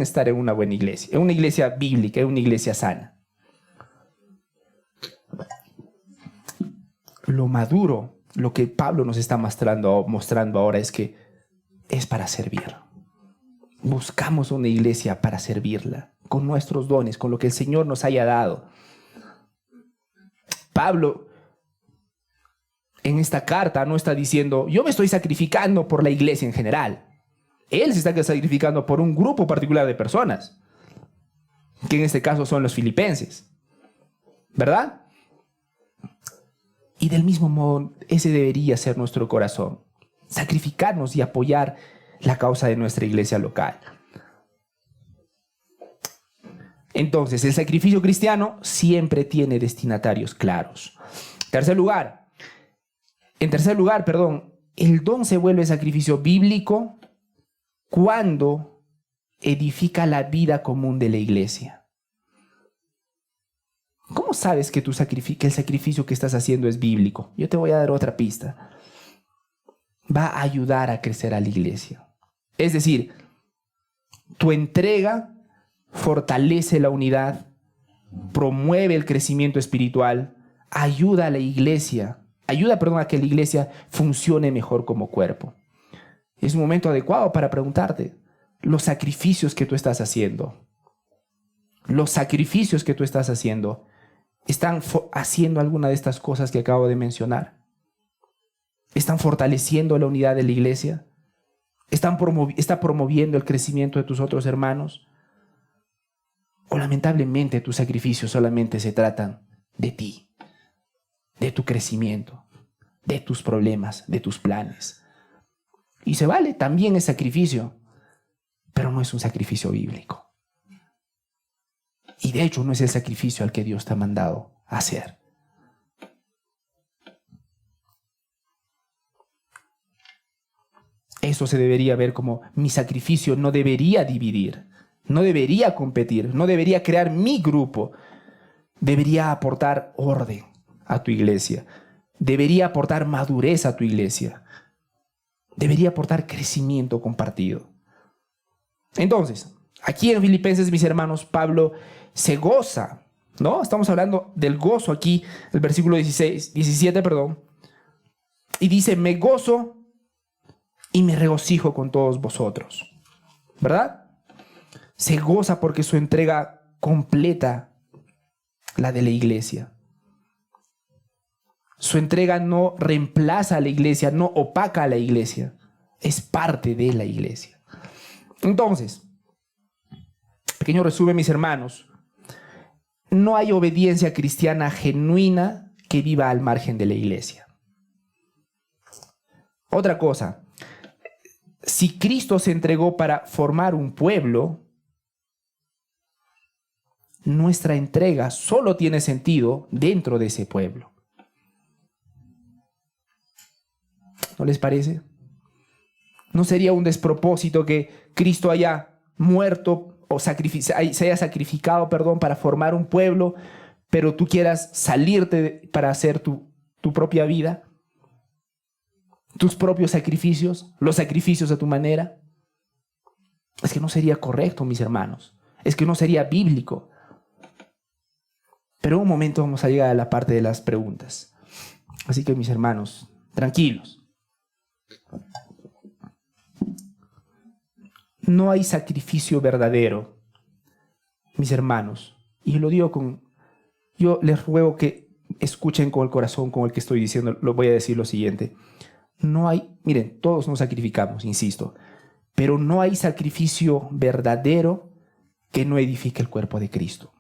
estar en una buena iglesia? En una iglesia bíblica, en una iglesia sana. Lo maduro, lo que Pablo nos está mostrando ahora es que es para servir. Buscamos una iglesia para servirla, con nuestros dones, con lo que el Señor nos haya dado. Pablo, en esta carta, no está diciendo, yo me estoy sacrificando por la iglesia en general. Él se está sacrificando por un grupo particular de personas, que en este caso son los filipenses, ¿verdad? Y del mismo modo, ese debería ser nuestro corazón. Sacrificarnos y apoyar la causa de nuestra iglesia local. Entonces, el sacrificio cristiano siempre tiene destinatarios claros. En tercer lugar, el don se vuelve sacrificio bíblico cuando edifica la vida común de la iglesia. ¿Cómo sabes que el sacrificio que estás haciendo es bíblico? Yo te voy a dar otra pista. Va a ayudar a crecer a la iglesia. Es decir, tu entrega fortalece la unidad promueve el crecimiento espiritual, ayuda a la iglesia, a que la iglesia funcione mejor como cuerpo. Es un momento adecuado para preguntarte los sacrificios que tú estás haciendo. Los sacrificios que tú estás haciendo, ¿están haciendo alguna de estas cosas que acabo de mencionar? ¿Están fortaleciendo la unidad de la iglesia? ¿Está promoviendo el crecimiento de tus otros hermanos? ¿O lamentablemente tus sacrificios solamente se tratan de ti, de tu crecimiento, de tus problemas, de tus planes? Y se vale, también es sacrificio, pero no es un sacrificio bíblico. Y de hecho no es el sacrificio al que Dios te ha mandado a hacer. Eso se debería ver como mi sacrificio no debería dividir, no debería competir, no debería crear mi grupo. Debería aportar orden a tu iglesia, debería aportar madurez a tu iglesia, debería aportar crecimiento compartido. Entonces, aquí en Filipenses, mis hermanos, Pablo se goza, ¿no? Estamos hablando del gozo aquí, el versículo 17, y dice, me gozo y me regocijo con todos vosotros, ¿verdad? Se goza porque su entrega completa la de la iglesia. Su entrega no reemplaza a la iglesia, no opaca a la iglesia, es parte de la iglesia. Entonces, pequeño resumen, mis hermanos, no hay obediencia cristiana genuina que viva al margen de la iglesia. Otra cosa, si Cristo se entregó para formar un pueblo, nuestra entrega solo tiene sentido dentro de ese pueblo. ¿No les parece? ¿No sería un despropósito que Cristo haya muerto o se haya sacrificado, para formar un pueblo, pero tú quieras salirte para hacer tu propia vida, tus propios sacrificios, los sacrificios a tu manera? Es que no sería correcto, mis hermanos. Es que no sería bíblico. Pero en un momento vamos a llegar a la parte de las preguntas. Así que, mis hermanos, tranquilos. No hay sacrificio verdadero, mis hermanos. Y lo digo yo les ruego que escuchen con el corazón con el que estoy diciendo. Lo voy a decir lo siguiente. Miren, todos nos sacrificamos, insisto, pero no hay sacrificio verdadero que no edifique el cuerpo de Cristo.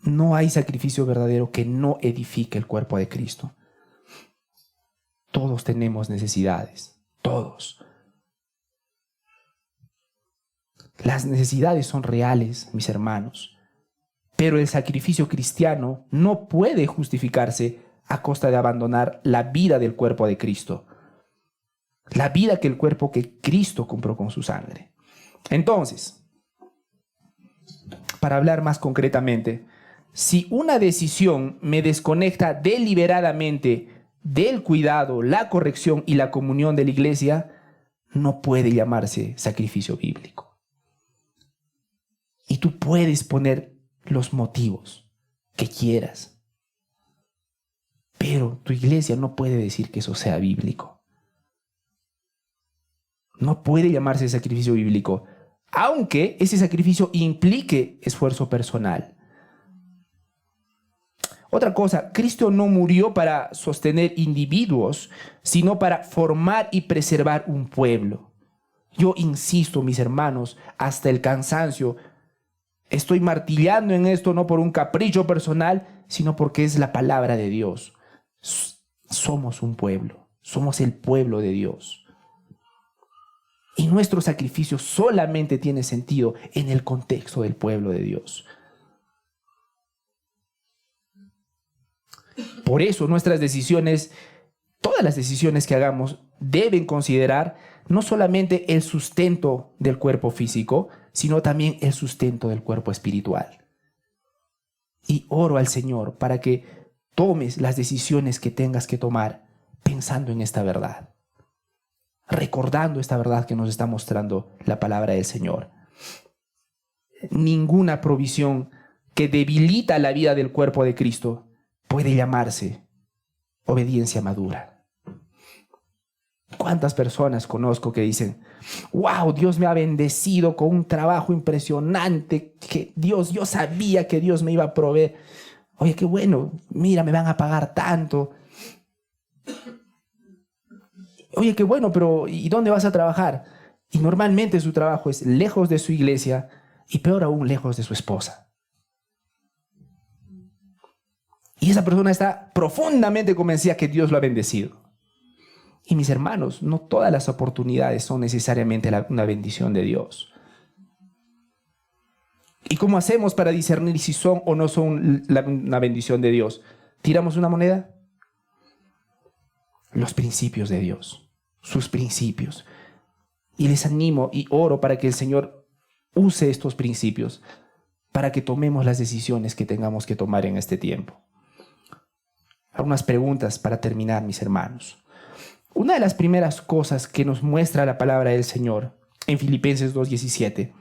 No hay sacrificio verdadero que no edifique el cuerpo de Cristo. Todos tenemos necesidades. Todos. Las necesidades son reales, mis hermanos, pero el sacrificio cristiano no puede justificarse a costa de abandonar la vida del cuerpo de Cristo, la vida que el cuerpo que Cristo compró con su sangre. Entonces, para hablar más concretamente, si una decisión me desconecta deliberadamente del cuidado, la corrección y la comunión de la iglesia, no puede llamarse sacrificio bíblico. Y tú puedes poner los motivos que quieras, pero tu iglesia no puede decir que eso sea bíblico. No puede llamarse sacrificio bíblico, aunque ese sacrificio implique esfuerzo personal. Otra cosa, Cristo no murió para sostener individuos, sino para formar y preservar un pueblo. Yo insisto, mis hermanos, hasta el cansancio, estoy martillando en esto no por un capricho personal, sino porque es la palabra de Dios. Somos un pueblo, somos el pueblo de Dios. Y nuestro sacrificio solamente tiene sentido en el contexto del pueblo de Dios. Por eso nuestras decisiones, todas las decisiones que hagamos, deben considerar no solamente el sustento del cuerpo físico, sino también el sustento del cuerpo espiritual. Y oro al Señor para que tomes las decisiones que tengas que tomar pensando en esta verdad, recordando esta verdad que nos está mostrando la palabra del Señor. ninguna provisión que debilita la vida del cuerpo de Cristo puede llamarse obediencia madura. ¿Cuántas personas conozco que dicen, wow, Dios me ha bendecido con un trabajo impresionante, que Dios, yo sabía que Dios me iba a proveer? Oye, qué bueno, mira, me van a pagar tanto. Oye, qué bueno, pero ¿y dónde vas a trabajar? Y normalmente su trabajo es lejos de su iglesia y peor aún, lejos de su esposa. Y esa persona está profundamente convencida que Dios lo ha bendecido. Y mis hermanos, no todas las oportunidades son necesariamente una bendición de Dios. ¿Y cómo hacemos para discernir si son o no son una bendición de Dios? ¿Tiramos una moneda? Los principios de Dios, sus principios. Y les animo y oro para que el Señor use estos principios para que tomemos las decisiones que tengamos que tomar en este tiempo. Algunas preguntas para terminar, mis hermanos. Una de las primeras cosas que nos muestra la palabra del Señor en Filipenses 2:17,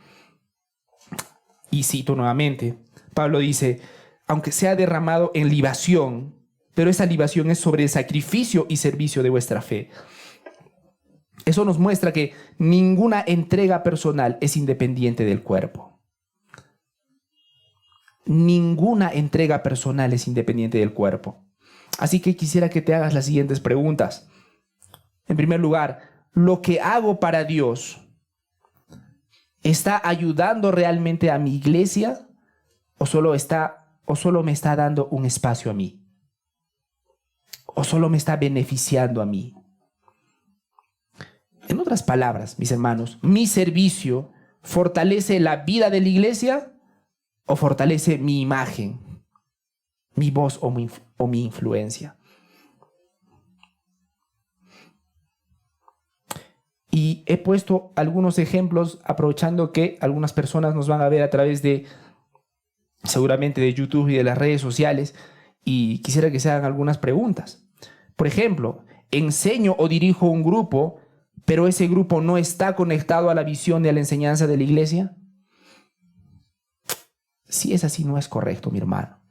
y cito nuevamente, Pablo dice, aunque sea derramado en libación, pero esa libación es sobre el sacrificio y servicio de vuestra fe. Eso nos muestra que ninguna entrega personal es independiente del cuerpo. Ninguna entrega personal es independiente del cuerpo. Así que quisiera que te hagas las siguientes preguntas. En primer lugar, ¿lo que hago para Dios está ayudando realmente a mi iglesia o solo me está dando un espacio a mí? ¿O solo me está beneficiando a mí? En otras palabras, mis hermanos, ¿mi servicio fortalece la vida de la iglesia o fortalece mi imagen, mi voz o mi influencia? Y he puesto algunos ejemplos aprovechando que algunas personas nos van a ver a través de, seguramente de YouTube y de las redes sociales, y quisiera que se hagan algunas preguntas. Por ejemplo, ¿enseño o dirijo un grupo, pero ese grupo no está conectado a la visión y a la enseñanza de la iglesia? Si es así, no es correcto, mi hermano.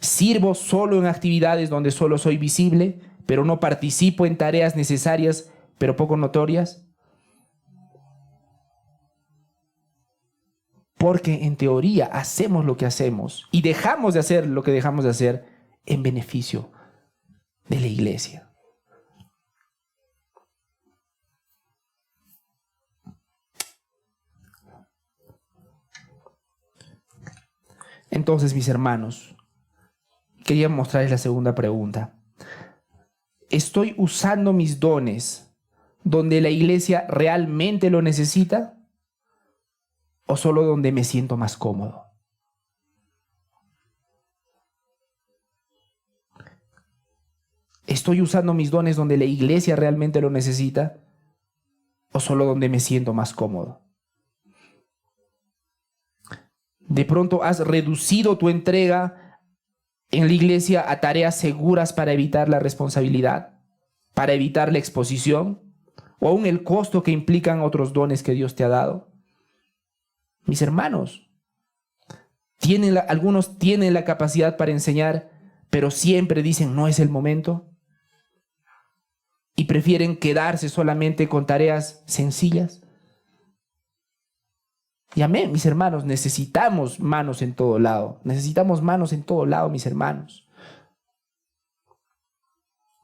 ¿Sirvo solo en actividades donde solo soy visible, pero no participo en tareas necesarias, pero poco notorias? Porque en teoría hacemos lo que hacemos y dejamos de hacer lo que dejamos de hacer en beneficio de la iglesia. Entonces, mis hermanos, quería mostrarles la segunda pregunta. ¿Estoy usando mis dones donde la iglesia realmente lo necesita o solo donde me siento más cómodo? ¿Estoy usando mis dones donde la iglesia realmente lo necesita o solo donde me siento más cómodo? De pronto has reducido tu entrega en la iglesia a tareas seguras para evitar la responsabilidad, para evitar la exposición, o aún el costo que implican otros dones que Dios te ha dado. Mis hermanos, algunos tienen la capacidad para enseñar, pero siempre dicen no es el momento, y prefieren quedarse solamente con tareas sencillas. Y amén, mis hermanos, necesitamos manos en todo lado. Necesitamos manos en todo lado, mis hermanos.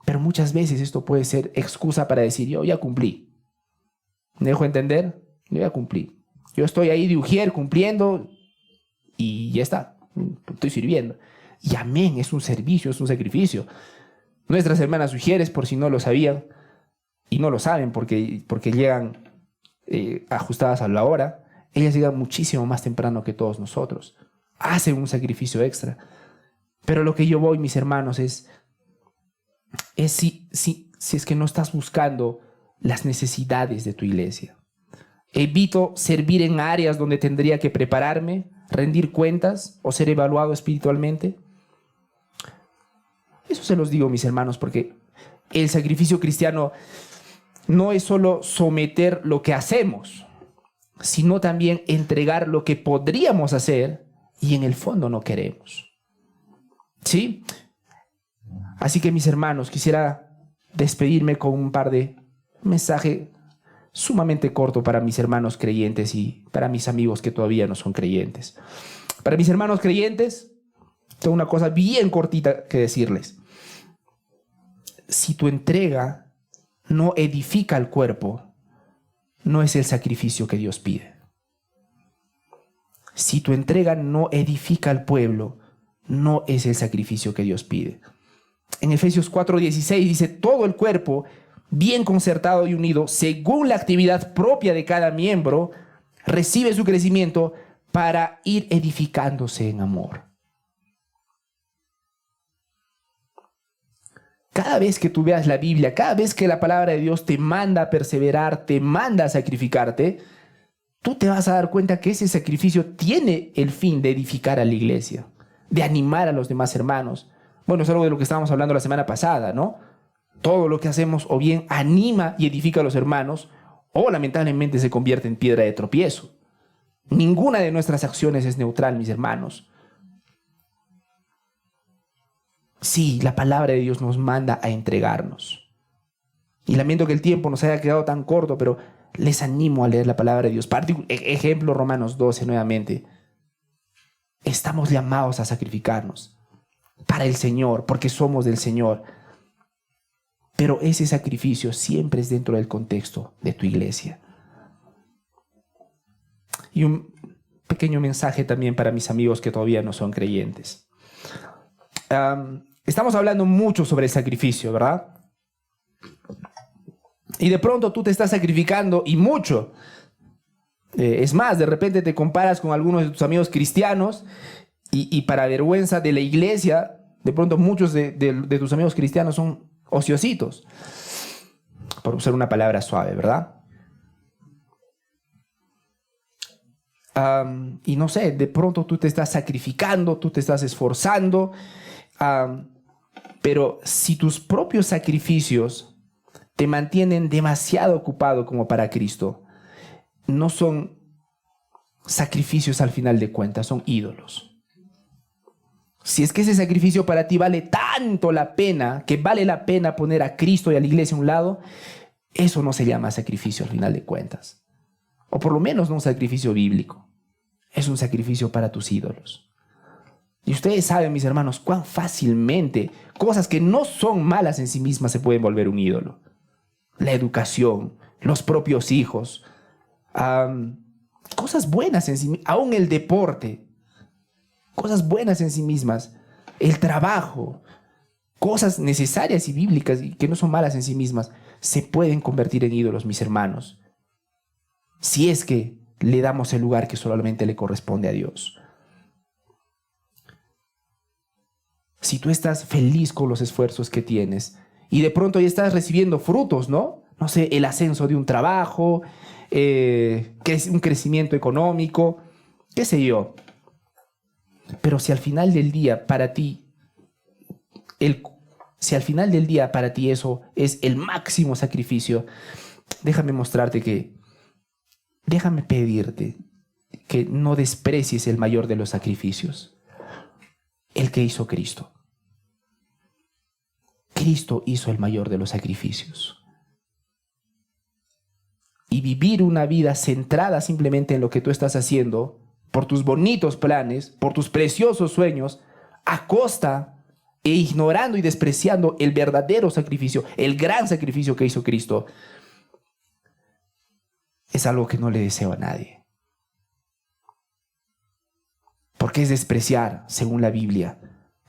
Pero muchas veces esto puede ser excusa para decir, yo ya cumplí. ¿Me dejo entender? Yo ya cumplí. Yo estoy ahí de ujier cumpliendo y ya está. Estoy sirviendo. Y amén, es un servicio, es un sacrificio. Nuestras hermanas ujieres, por si no lo sabían, y no lo saben porque llegan ajustadas a la hora, ellas llegan muchísimo más temprano que todos nosotros. Hacen un sacrificio extra. Pero lo que yo voy, mis hermanos, es si es que no estás buscando las necesidades de tu iglesia. Evito servir en áreas donde tendría que prepararme, rendir cuentas o ser evaluado espiritualmente. Eso se los digo, mis hermanos, porque el sacrificio cristiano no es solo someter lo que hacemos, sino también entregar lo que podríamos hacer y en el fondo no queremos. ¿Sí? Así que, mis hermanos, quisiera despedirme con un par de mensajes sumamente corto para mis hermanos creyentes y para mis amigos que todavía no son creyentes. Para mis hermanos creyentes, tengo una cosa bien cortita que decirles. Si tu entrega no edifica al cuerpo, no es el sacrificio que Dios pide. Si tu entrega no edifica al pueblo, no es el sacrificio que Dios pide. En Efesios 4:16 dice: todo el cuerpo, bien concertado y unido, según la actividad propia de cada miembro, recibe su crecimiento para ir edificándose en amor. Cada vez que tú veas la Biblia, cada vez que la palabra de Dios te manda a perseverar, te manda a sacrificarte, tú te vas a dar cuenta que ese sacrificio tiene el fin de edificar a la iglesia, de animar a los demás hermanos. Bueno, es algo de lo que estábamos hablando la semana pasada, ¿no? Todo lo que hacemos o bien anima y edifica a los hermanos, o lamentablemente se convierte en piedra de tropiezo. Ninguna de nuestras acciones es neutral, mis hermanos. Sí, la palabra de Dios nos manda a entregarnos. Y lamento que el tiempo nos haya quedado tan corto, pero les animo a leer la palabra de Dios. Ejemplo, Romanos 12 nuevamente. Estamos llamados a sacrificarnos para el Señor, porque somos del Señor. Pero ese sacrificio siempre es dentro del contexto de tu iglesia. Y un pequeño mensaje también para mis amigos que todavía no son creyentes. Estamos hablando mucho sobre el sacrificio, ¿verdad? Y de pronto tú te estás sacrificando y mucho. Es más, de repente te comparas con algunos de tus amigos cristianos y para vergüenza de la iglesia, de pronto muchos de tus amigos cristianos son ociositos, por usar una palabra suave, ¿verdad? Y no sé, de pronto tú te estás sacrificando, tú te estás esforzando, pero si tus propios sacrificios te mantienen demasiado ocupado como para Cristo, no son sacrificios al final de cuentas, son ídolos. Si es que ese sacrificio para ti vale tanto la pena, que vale la pena poner a Cristo y a la iglesia a un lado, eso no se llama sacrificio al final de cuentas. O por lo menos no un sacrificio bíblico. Es un sacrificio para tus ídolos. Y ustedes saben, mis hermanos, cuán fácilmente cosas que no son malas en sí mismas se pueden volver un ídolo. La educación, los propios hijos, cosas buenas en sí mismas, aún el deporte, cosas buenas en sí mismas, el trabajo, cosas necesarias y bíblicas y que no son malas en sí mismas, se pueden convertir en ídolos, mis hermanos, si es que le damos el lugar que solamente le corresponde a Dios. Si tú estás feliz con los esfuerzos que tienes y de pronto ya estás recibiendo frutos, ¿no? No sé, el ascenso de un trabajo, un crecimiento económico, qué sé yo. Pero si al final del día para ti, eso es el máximo sacrificio, déjame pedirte que no desprecies el mayor de los sacrificios, el que hizo Cristo. Cristo hizo el mayor de los sacrificios. Y vivir una vida centrada simplemente en lo que tú estás haciendo, por tus bonitos planes, por tus preciosos sueños, a costa e ignorando y despreciando el verdadero sacrificio, el gran sacrificio que hizo Cristo, es algo que no le deseo a nadie. Porque es despreciar, según la Biblia,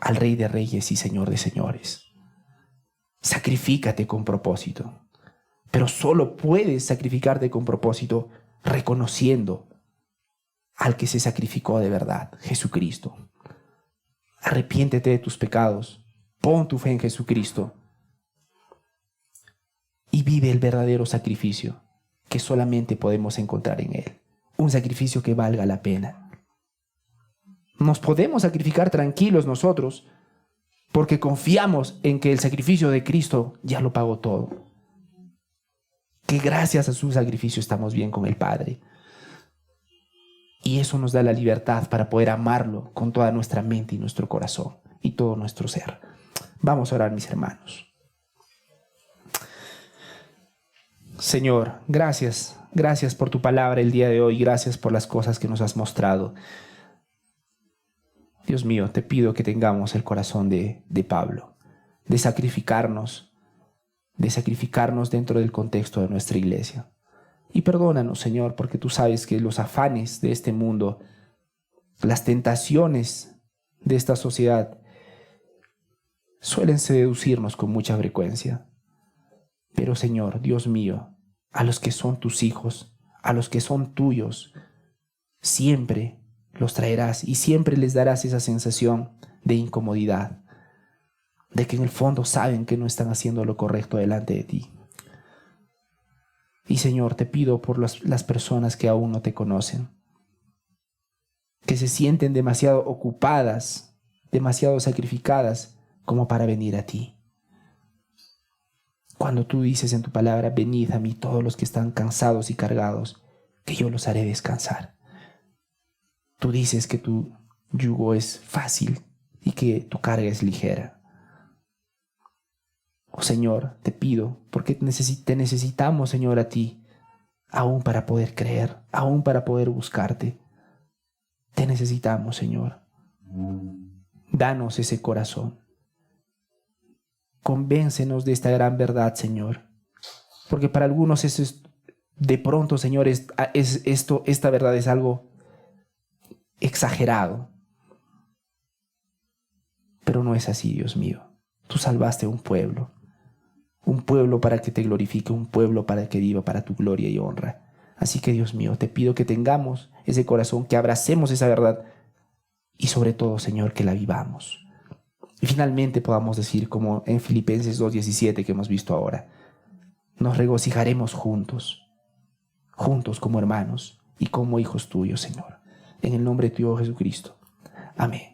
al Rey de Reyes y Señor de Señores. Sacrifícate con propósito, pero solo puedes sacrificarte con propósito reconociendo al que se sacrificó de verdad, Jesucristo. Arrepiéntete de tus pecados, pon tu fe en Jesucristo y vive el verdadero sacrificio que solamente podemos encontrar en Él. Un sacrificio que valga la pena. Nos podemos sacrificar tranquilos nosotros porque confiamos en que el sacrificio de Cristo ya lo pagó todo. Que gracias a su sacrificio estamos bien con el Padre. Y eso nos da la libertad para poder amarlo con toda nuestra mente y nuestro corazón y todo nuestro ser. Vamos a orar, mis hermanos. Señor, gracias. Gracias por tu palabra el día de hoy. Gracias por las cosas que nos has mostrado. Dios mío, te pido que tengamos el corazón de Pablo, de sacrificarnos dentro del contexto de nuestra iglesia. Y perdónanos, Señor, porque tú sabes que los afanes de este mundo, las tentaciones de esta sociedad, suelen seducirnos con mucha frecuencia. Pero, Señor, Dios mío, a los que son tus hijos, a los que son tuyos, siempre los traerás y siempre les darás esa sensación de incomodidad, de que en el fondo saben que no están haciendo lo correcto delante de ti. Y Señor, te pido por las personas que aún no te conocen, que se sienten demasiado ocupadas, demasiado sacrificadas como para venir a ti. Cuando tú dices en tu palabra, venid a mí todos los que están cansados y cargados, que yo los haré descansar. Tú dices que tu yugo es fácil y que tu carga es ligera. Oh Señor, te pido, porque te necesitamos, Señor, a ti, aún para poder creer, aún para poder buscarte. Te necesitamos, Señor. Danos ese corazón. Convéncenos de esta gran verdad, Señor. Porque para algunos eso es, de pronto, Señor, esta verdad es algo exagerado. Pero no es así, Dios mío. Tú salvaste a un pueblo para que te glorifique, un pueblo para que viva para tu gloria y honra. Así que, Dios mío, te pido que tengamos ese corazón, que abracemos esa verdad y sobre todo, Señor, que la vivamos. Y finalmente podamos decir, como en Filipenses 2:17 que hemos visto ahora, nos regocijaremos juntos como hermanos y como hijos tuyos, Señor. En el nombre de tu Hijo Jesucristo. Amén.